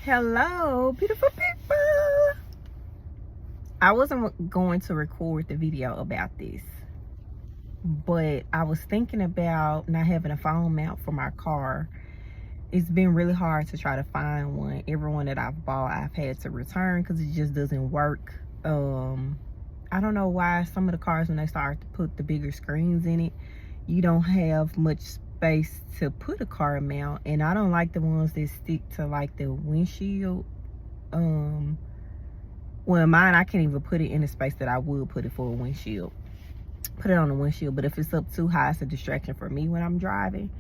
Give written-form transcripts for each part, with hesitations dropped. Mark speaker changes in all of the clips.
Speaker 1: Hello, beautiful people. I wasn't going to record the video about this, but I was thinking about not having a phone mount for my car. It's been really hard to try to find one. Everyone that I've bought, I've had to return because it just doesn't work. I don't know why some of the cars, when they start to put the bigger screens in it, you don't have much space to put a car mount. And I don't like the ones that stick to like the windshield. Well, mine, I can't even put it in the space that I would put it for a windshield. Put it on the windshield, but if it's up too high, it's a distraction for me when I'm driving.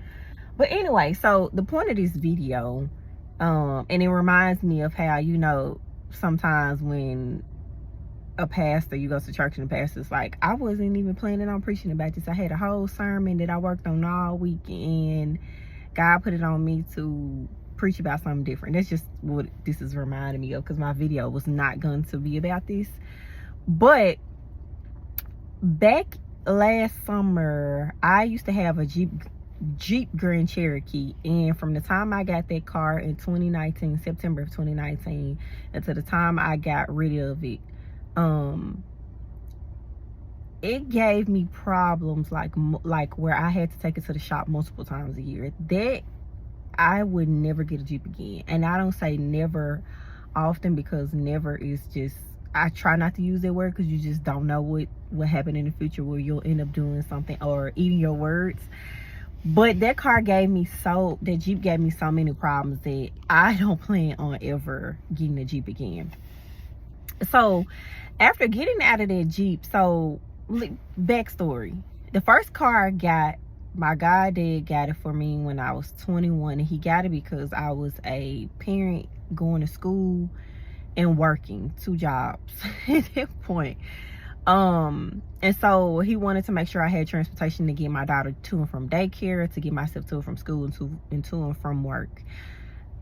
Speaker 1: But anyway, so the point of this video, and it reminds me of how, sometimes when a pastor, you go to church and the pastor's like, I wasn't even planning on preaching about this. I had a whole sermon that I worked on all weekend. God put it on me to preach about something different. That's just what this is reminding me of, because my video was not going to be about this. But back last summer, I used to have a Jeep Grand Cherokee, and from the time I got that car in 2019, September of 2019, until the time I got rid of it, it gave me problems like where I had to take it to the shop multiple times a year. That I would never get a Jeep again. And I don't say never often, because never is just, I try not to use that word because you just don't know what happened in the future, where you'll end up doing something or eating your words. But that Jeep gave me so many problems that I don't plan on ever getting a Jeep again. So after getting out of that Jeep, so backstory, the first car I got, my goddad got it for me when I was 21, and he got it because I was a parent going to school and working 2 jobs at that point. And so he wanted to make sure I had transportation to get my daughter to and from daycare, to get myself to and from school, and to and from work.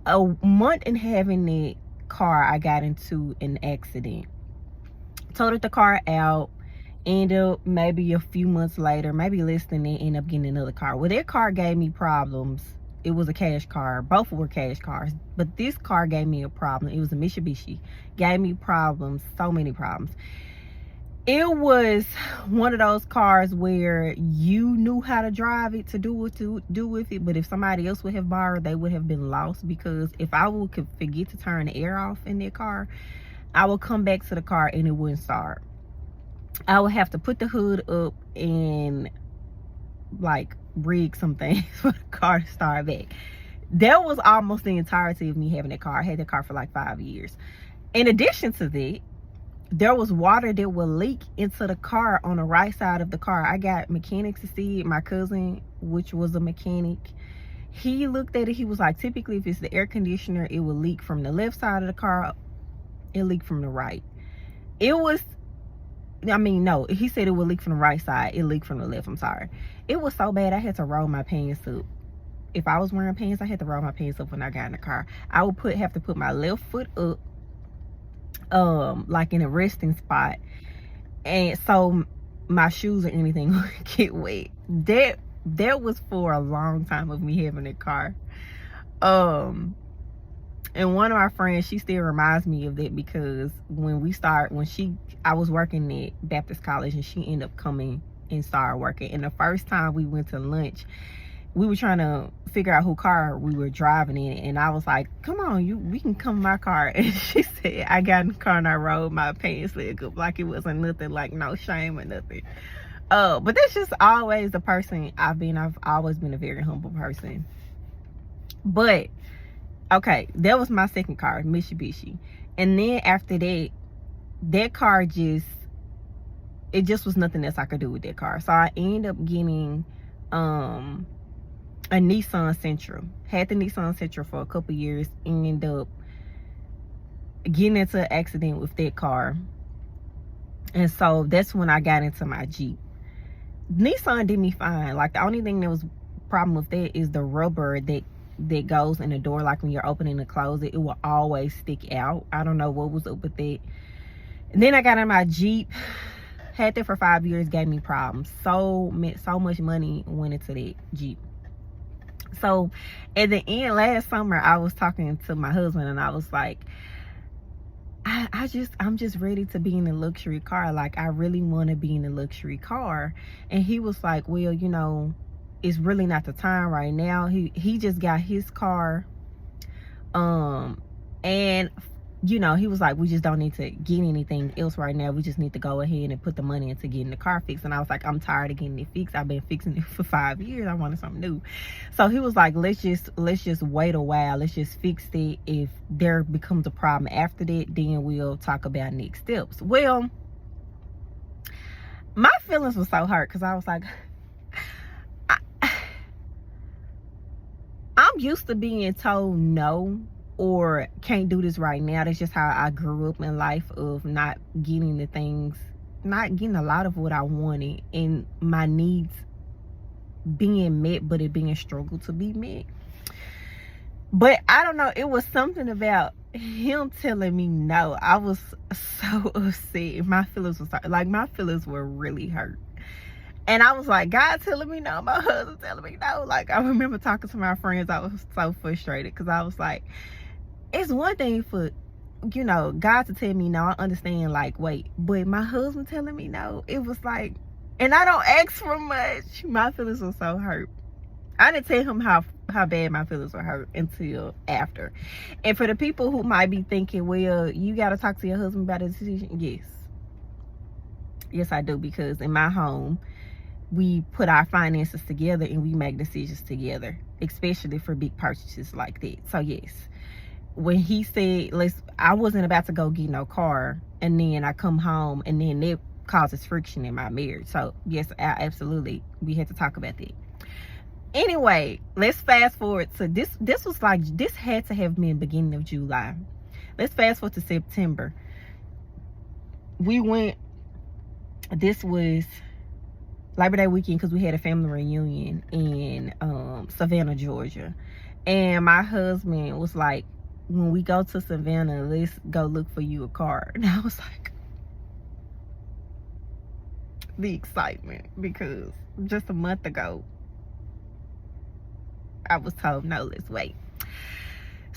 Speaker 1: A month in having that car, I got into an accident. Totaled the car out. End up maybe a few months later, maybe less than that, end up getting another car. Well, that car gave me problems. It was a cash car. Both were cash cars, but this car gave me a problem. It was a Mitsubishi. Gave me problems, so many problems. It was one of those cars where you knew how to drive it, to do what to do with it, but if somebody else would have borrowed, they would have been lost. Because if I could forget to turn the air off in that car, I would come back to the car and it wouldn't start. I would have to put the hood up and like rig some things for the car to start back. That was almost the entirety of me having that car. I had that car for like 5 years. In addition to that, there was water that would leak into the car on the right side of the car. I got mechanics to see it. My cousin, which was a mechanic, he looked at it. He was like, typically if it's the air conditioner, it will leak from the left side of the car. It leaked from the right. No, he said it would leak from the right side. It leaked from the left. I'm sorry. It was so bad I had to roll my pants up. If I was wearing pants, I had to roll my pants up when I got in the car. I would have to put my left foot up, like in a resting spot, and so my shoes or anything would get wet. That was for a long time of me having a car. And one of my friends, she still reminds me of that, because I was working at Baptist College, and she ended up coming and started working. And the first time we went to lunch, we were trying to figure out who car we were driving in, and I was like, come on, we can come in my car. And she said, I got in the car and I rolled my pants leg up like it wasn't nothing, like no shame or nothing. But that's just always the person I've been. I've always been a very humble person. But okay, that was my second car, Mitsubishi. And then after that car just was nothing else I could do with that car. So I ended up getting a Nissan Sentra. Had the Nissan Sentra for a couple years, and ended up getting into an accident with that car. And so that's when I got into my Jeep. Nissan did me fine. Like, the only thing that was problem with that is the rubber that goes in the door. Like when you're opening and closing, it will always stick out. I don't know what was up with that. And then I got in my Jeep. Had that for 5 years, gave me problems. So much money went into that Jeep. So at the end last summer, I was talking to my husband and I was like, I'm just ready to be in a luxury car. Like, I really want to be in a luxury car. And he was like, well, you know, it's really not the time right now. He just got his car. And you know, he was like, we just don't need to get anything else right now. We just need to go ahead and put the money into getting the car fixed. And I was like, I'm tired of getting it fixed. I've been fixing it for 5 years. I wanted something new. So he was like, let's just wait a while. Let's just fix it. If there becomes a problem after that, then we'll talk about next steps. Well, my feelings were so hurt because I was like, I'm used to being told no or can't do this right now. That's just how I grew up in life, of not getting the things, not getting a lot of what I wanted, and my needs being met, but it being a struggle to be met. But I don't know, it was something about him telling me no. I was so upset. My feelings were really hurt. And I was like, God telling me no, my husband telling me no. Like, I remember talking to my friends, I was so frustrated because I was like, it's one thing for, you know, God to tell me no, I understand, like, wait, but my husband telling me no, it was like, and I don't ask for much. My feelings were so hurt. I didn't tell him how bad my feelings were hurt until after. And for the people who might be thinking, well, you got to talk to your husband about a decision. Yes, I do, because in my home, we put our finances together and we make decisions together, especially for big purchases like that. So yes, when he said, I wasn't about to go get no car, and then I come home and then that causes friction in my marriage. So yes, absolutely, we had to talk about that. Anyway, let's fast forward to this had to have been beginning of July. Let's fast forward to September. This was Labor Day weekend because we had a family reunion in Savannah, Georgia. And my husband was like, when we go to Savannah, let's go look for you a car. And I was like, the excitement, because just a month ago, I was told, no, let's wait.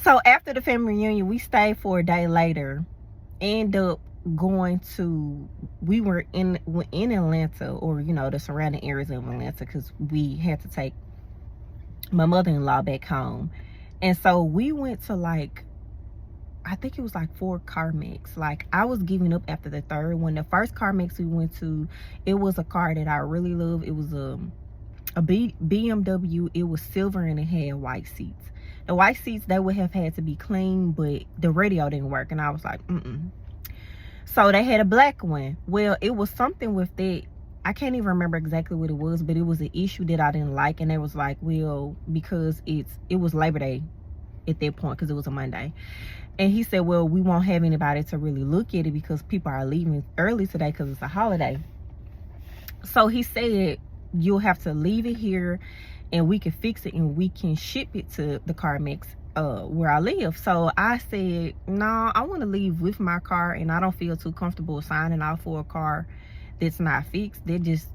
Speaker 1: So after the family reunion, we stayed for a day later, end up going to, we were in Atlanta, or, you know, the surrounding areas of Atlanta, because we had to take my mother-in-law back home. And so we went to, like, I think it was like 4 CarMax. Like, I was giving up after the third one. The first CarMax we went to, it was a car that I really love. It was a BMW. It was silver and it had white seats. The white seats, they would have had to be clean, but the radio didn't work. And I was like, So they had a black one. Well, it was something with that. I can't even remember exactly what it was, but it was an issue that I didn't like. And they was like, well, because it was Labor Day at that point, because it was a Monday. And he said, well, we won't have anybody to really look at it because people are leaving early today because it's a holiday. So he said, you'll have to leave it here and we can fix it and we can ship it to the CarMax where I live. So I said, no, I want to leave with my car, and I don't feel too comfortable signing off for a car that's not fixed. They just,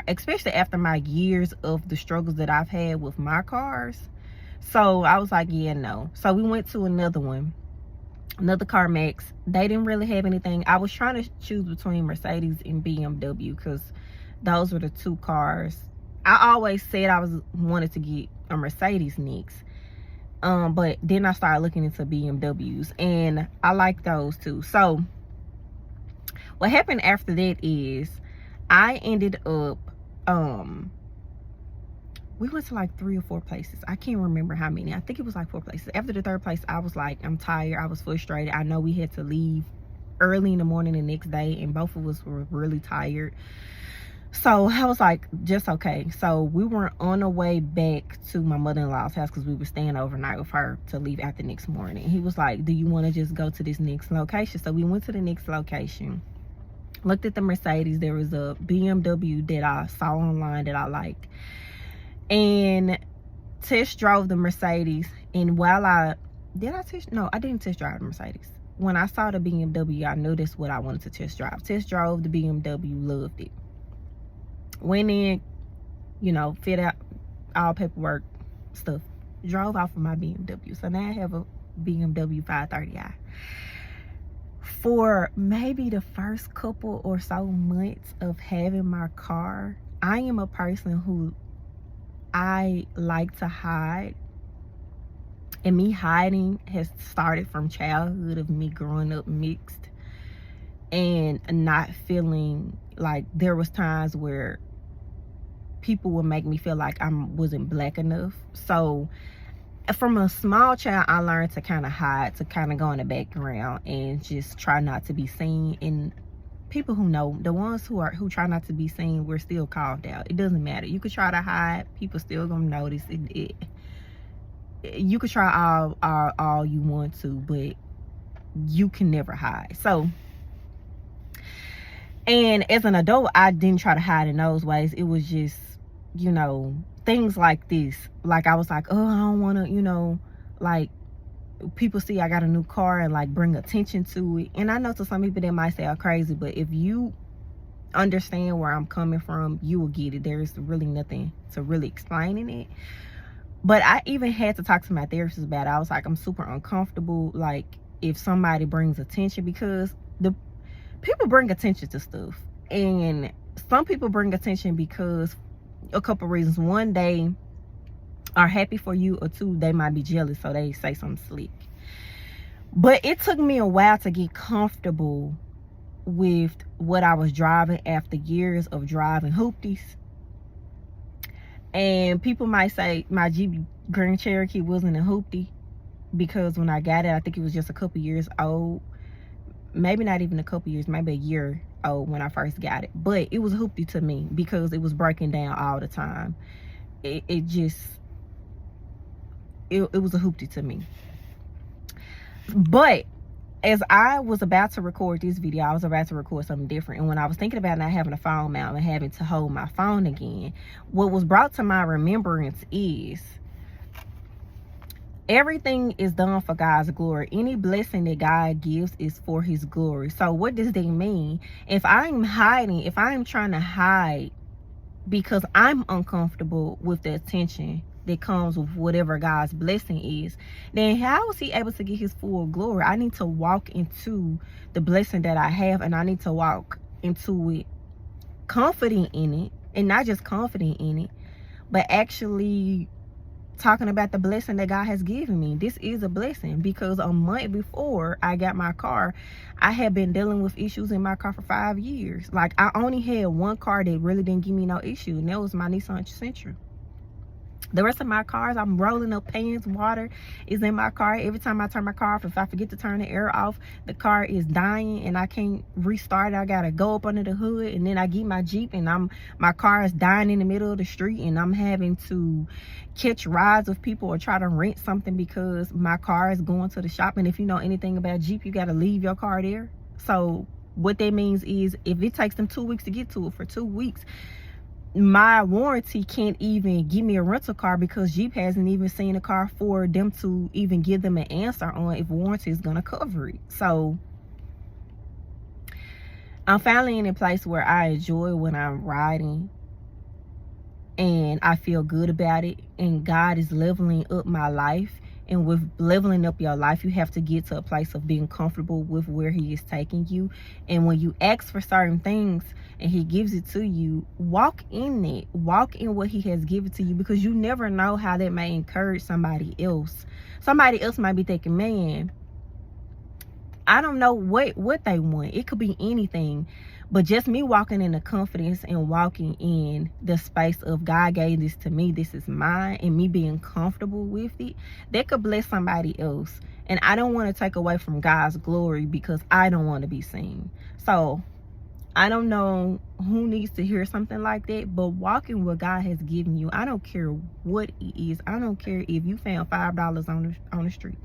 Speaker 1: especially after my years of the struggles that I've had with my cars. So I was like, yeah, no. So we went to another CarMax. They didn't really have anything. I was trying to choose between Mercedes and BMW because those were the 2 cars. I always said I wanted to get a Mercedes next. But then I started looking into BMWs, and I like those too. So what happened after that is I ended up, we went to like 3 or 4 places. I can't remember how many. I think it was like 4 places. After the 3rd place, I was like, I'm tired. I was frustrated. I know we had to leave early in the morning the next day, and both of us were really tired. So I was like, just okay. So we were on our way back to my mother-in-law's house because we were staying overnight with her to leave out the next morning. He was like, do you want to just go to this next location? So we went to the next location, looked at the Mercedes. There was a BMW that I saw online that I liked, and test drove the Mercedes. And while I didn't test drive the Mercedes. When I saw the BMW, I knew that's what I wanted to test drive. Test drove the BMW, loved it. Went in, you know, fit out all paperwork, stuff. Drove off of my BMW. So now I have a BMW 530i. For maybe the first couple or so months of having my car, I am a person who I like to hide. And me hiding has started from childhood of me growing up mixed and not feeling like there was times where people would make me feel like I wasn't black enough. So from a small child, I learned to kind of hide, to kind of go in the background and just try not to be seen. And people who know, the ones who try not to be seen, we're still called out. It doesn't matter. You could try to hide, people still gonna notice it. You could try all you want to, but you can never hide. So, and as an adult, I didn't try to hide in those ways. It was just, you know, things like this. Like I was like, oh, I don't want to, you know, like people see I got a new car and like bring attention to it. And I know to some people they might say I'm crazy, but if you understand where I'm coming from, you will get it. There's really nothing to really explaining it. But I even had to talk to my therapist about it. I was like, I'm super uncomfortable, like if somebody brings attention, because the people bring attention to stuff, and some people bring attention because a couple reasons. One, they are happy for you, or two, they might be jealous, so they say something slick. But it took me a while to get comfortable with what I was driving after years of driving hoopties. And people might say my Jeep Grand Cherokee wasn't a hoopty, because when I got it, I think it was just a couple years old. Maybe not even a couple years, maybe a year old when I first got it. But it was a hoopty to me because it was breaking down all the time. It was a hoopty to me. But as I was about to record this video, I was about to record something different. And when I was thinking about not having a phone mount and having to hold my phone again, what was brought to my remembrance is everything is done for God's glory. Any blessing that God gives is for his glory. So what does that mean? If I'm hiding, if I'm trying to hide because I'm uncomfortable with the attention that comes with whatever God's blessing is, then how is he able to get his full glory? I need to walk into the blessing that I have, and I need to walk into it confident in it, and not just confident in it, but actually talking about the blessing that God has given me. This is a blessing, because a month before I got my car, I had been dealing with issues in my car for 5 years. Like, I only had one car that really didn't give me no issue, and that was my Nissan Sentra. The rest of my cars, I'm rolling up pans, water is in my car. Every time I turn my car off, if I forget to turn the air off, the car is dying and I can't restart it. I gotta go up under the hood, and then I get my Jeep and my car is dying in the middle of the street, and I'm having to catch rides with people or try to rent something because my car is going to the shop. And if you know anything about Jeep, you gotta leave your car there. So what that means is if it takes them 2 weeks to get to it, for 2 weeks, my warranty can't even give me a rental car, because Jeep hasn't even seen a car for them to even give them an answer on if warranty is gonna cover it. So I'm finally in a place where I enjoy when I'm riding and I feel good about it, and God is leveling up my life. And with leveling up your life, you have to get to a place of being comfortable with where he is taking you. And when you ask for certain things and he gives it to you, walk in it. Walk in what he has given to you, because you never know how that may encourage somebody else. Somebody else might be thinking, man, I don't know what they want. It could be anything. But just me walking in the confidence and walking in the space of God gave this to me, this is mine, and me being comfortable with it, that could bless somebody else. And I don't want to take away from God's glory because I don't want to be seen. So I don't know who needs to hear something like that, but walking what God has given you, I don't care what it is. I don't care if you found $5 on the street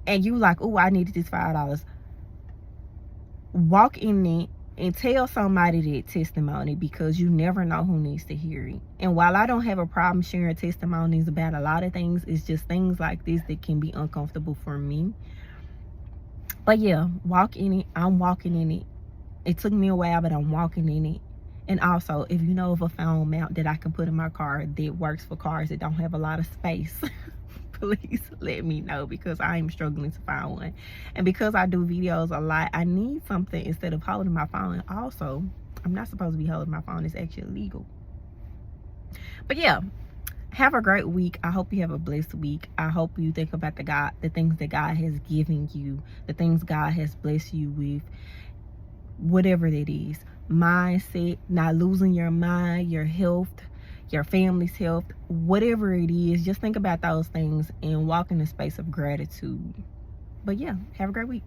Speaker 1: and you like, oh, I needed this $5. Walk in it and tell somebody that testimony, because you never know who needs to hear it. And while I don't have a problem sharing testimonies about a lot of things, it's just things like this that can be uncomfortable for me. But yeah, walk in it. I'm walking in it. It took me a while, but I'm walking in it. And also, if you know of a phone mount that I can put in my car that works for cars that don't have a lot of space, please let me know, because I am struggling to find one. And because I do videos a lot, I need something instead of holding my phone. Also, I'm not supposed to be holding my phone. It's actually illegal. But yeah, have a great week. I hope you have a blessed week. I hope you think about the things that God has given you, the things God has blessed you with, whatever that is. Mindset, not losing your mind, your health, your family's health, whatever it is, just think about those things and walk in a space of gratitude. But yeah, have a great week.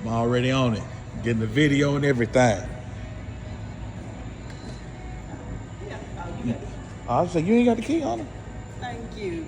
Speaker 2: I'm already on it, getting the video and everything. I was like, you ain't got the key on it?
Speaker 1: Thank you.